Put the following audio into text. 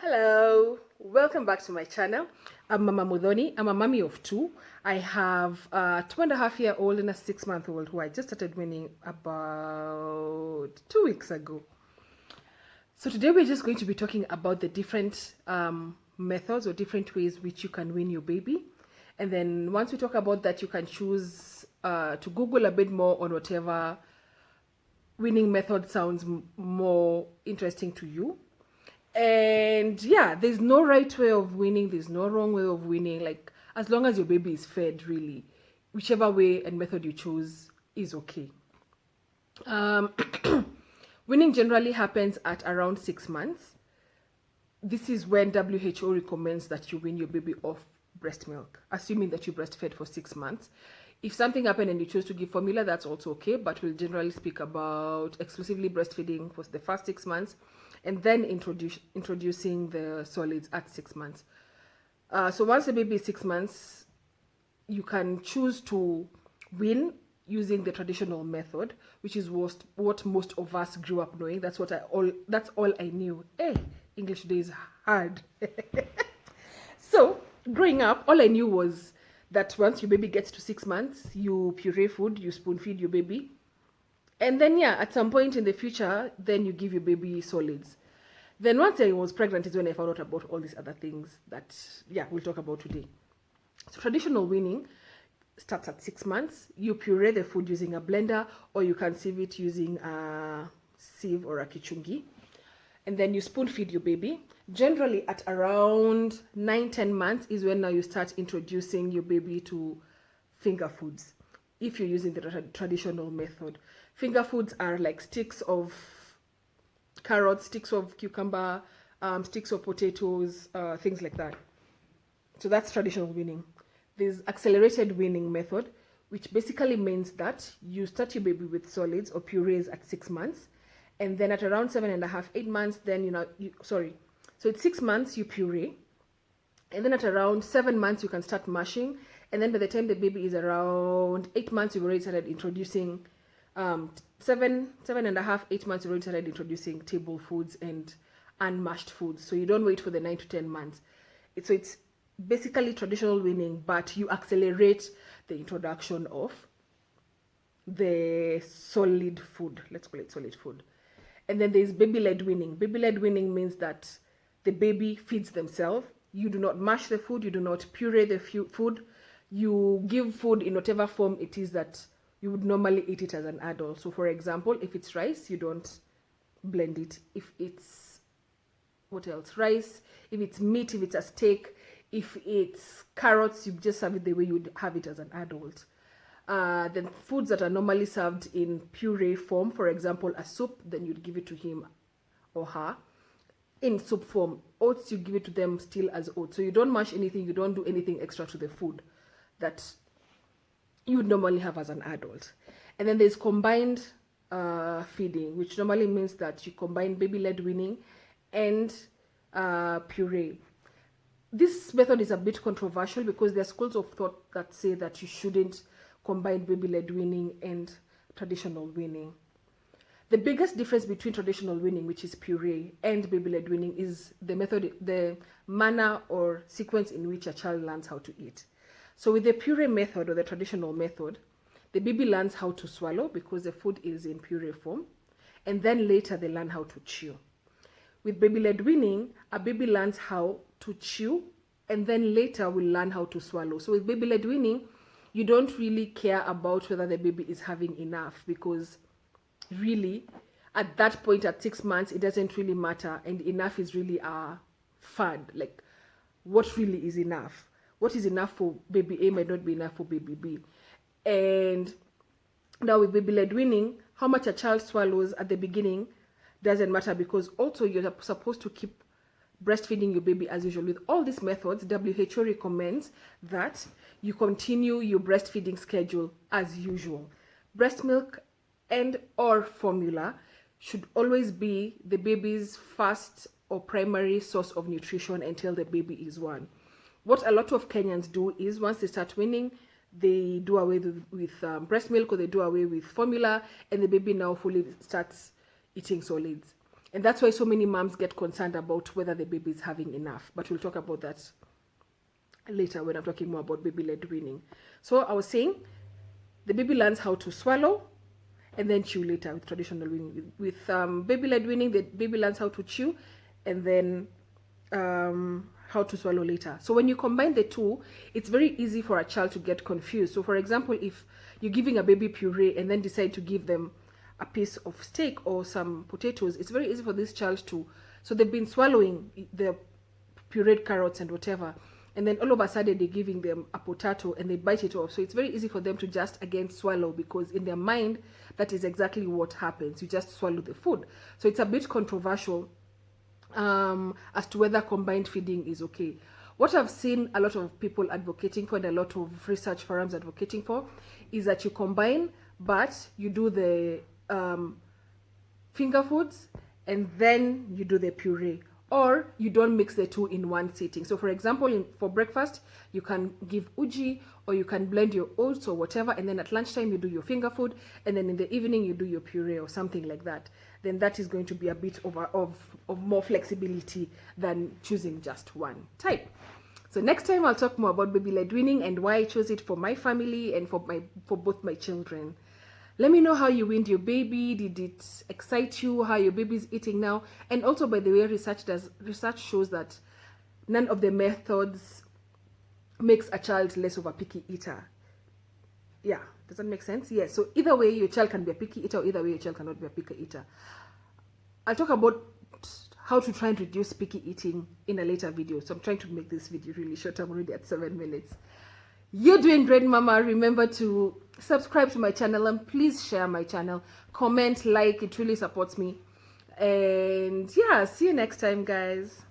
Hello, welcome back to my channel. I'm Mama Mudhoni. I'm a mommy of two. I have a 2.5-year-old and a 6-month-old who I just started weaning about 2 weeks ago. So today we're just going to be talking about the different methods or different ways which you can wean your baby. And then once we talk about that, you can choose to Google a bit more on whatever weaning method sounds more interesting to you. And yeah, there's no right way of weaning, there's no wrong way of weaning. Like, as long as your baby is fed, really, whichever way and method you choose is okay. Weaning generally happens at around 6 months. This is when WHO recommends that you wean your baby off breast milk, assuming that you breastfed for 6 months. If something happened and you chose to give formula, that's also okay, but we'll generally speak about exclusively breastfeeding for the first 6 months and then introducing the solids at 6 months. So once the baby is 6 months, you can choose to wean using the traditional method, which is what most of us grew up knowing. That's all I knew. English today is hard. So growing up, all I knew was that once your baby gets to 6 months, you puree food, you spoon feed your baby. And then, yeah, at some point in the future, then you give your baby solids. Then once I was pregnant is when I found out about all these other things that, yeah, we'll talk about today. So traditional weaning starts at 6 months. You puree the food using a blender, or you can sieve it using a sieve or a kichungi. And then you spoon feed your baby. Generally at around 9-10 months is when now you start introducing your baby to finger foods, if you're using the traditional method. Finger foods are like sticks of carrots, sticks of cucumber, sticks of potatoes, things like that. So that's traditional weaning. There's accelerated weaning method, which basically means that you start your baby with solids or purees at 6 months, and then at around 7.5, 8 months, then so it's 6 months you puree, and then at around 7 months you can start mashing, and then by the time the baby is around 8 months, you've already started introducing 7.5, 8 months, you've already started introducing table foods and unmashed foods. So you don't wait for the 9 to 10 months. So it's basically traditional weaning, but you accelerate the introduction of the solid food. Let's call it solid food. And then there's baby-led weaning. Baby-led weaning means that the baby feeds themselves. You do not mash the food. You do not puree the food. You give food in whatever form it is that you would normally eat it as an adult. So for example, if it's rice, you don't blend it. If it's, what else? Rice. If it's meat, if it's a steak, if it's carrots, you just serve it the way you would have it as an adult. Then foods that are normally served in puree form, for example, a soup, then you'd give it to him or her in soup form. Oats, you give it to them still as oats. So you don't mash anything, you don't do anything extra to the food that you would normally have as an adult. And then there's combined feeding, which normally means that you combine baby-led weaning and puree. This method is a bit controversial because there are schools of thought that say that you shouldn't combine baby-led weaning and traditional weaning. The biggest difference between traditional weaning, which is puree, and baby-led weaning is the method, the manner or sequence in which a child learns how to eat. So with the puree method or the traditional method, the baby learns how to swallow because the food is in puree form, and then later they learn how to chew. With baby-led weaning, a baby learns how to chew and then later will learn how to swallow. So with baby-led weaning, you don't really care about whether the baby is having enough, because really at that point at 6 months, it doesn't really matter, and enough is really a fad. Like, what really is enough? What is enough for baby A might not be enough for baby B. And now with baby-led weaning, how much a child swallows at the beginning doesn't matter, because also you're supposed to keep breastfeeding your baby as usual. With all these methods, WHO recommends that you continue your breastfeeding schedule as usual. Breast milk and or formula should always be the baby's first or primary source of nutrition until the baby is 1. What a lot of Kenyans do is once they start weaning, they do away with breast milk, or they do away with formula, and the baby now fully starts eating solids. And that's why so many moms get concerned about whether the baby is having enough. But we'll talk about that later when I'm talking more about baby-led weaning. So I was saying the baby learns how to swallow and then chew later with traditional weaning. With baby-led weaning, the baby learns how to chew and then how to swallow later. So when you combine the two, it's very easy for a child to get confused. So for example, if you're giving a baby puree and then decide to give them a piece of steak or some potatoes, it's very easy for this child to, so they've been swallowing the pureed carrots and whatever, and then all of a sudden they're giving them a potato and they bite it off. So it's very easy for them to just again swallow, because in their mind that is exactly what happens. You just swallow the food. So it's a bit controversial as to whether combined feeding is okay. What I've seen a lot of people advocating for and a lot of research forums advocating for is that you combine, but you do the finger foods and then you do the puree, or you don't mix the two in one sitting. So for example, for breakfast you can give uji, or you can blend your oats or whatever, and then at lunchtime you do your finger food, and then in the evening you do your puree or something like that. Then that is going to be a bit of more flexibility than choosing just one type. So next time I'll talk more about baby-led weaning and why I chose it for my family and for both my children. Let me know how you weaned your baby. Did it excite you? How your baby's eating now? And also, by the way, research shows that none of the methods makes a child less of a picky eater. Yeah, does that make sense? Yes. So either way, your child can be a picky eater, or either way, your child cannot be a picky eater. I'll talk about how to try and reduce picky eating in a later video. So I'm trying to make this video really short. I'm already at 7 minutes. You're doing great, mama. Remember to subscribe to my channel and please share my channel. Comment, like, it really supports me. And yeah, see you next time, guys.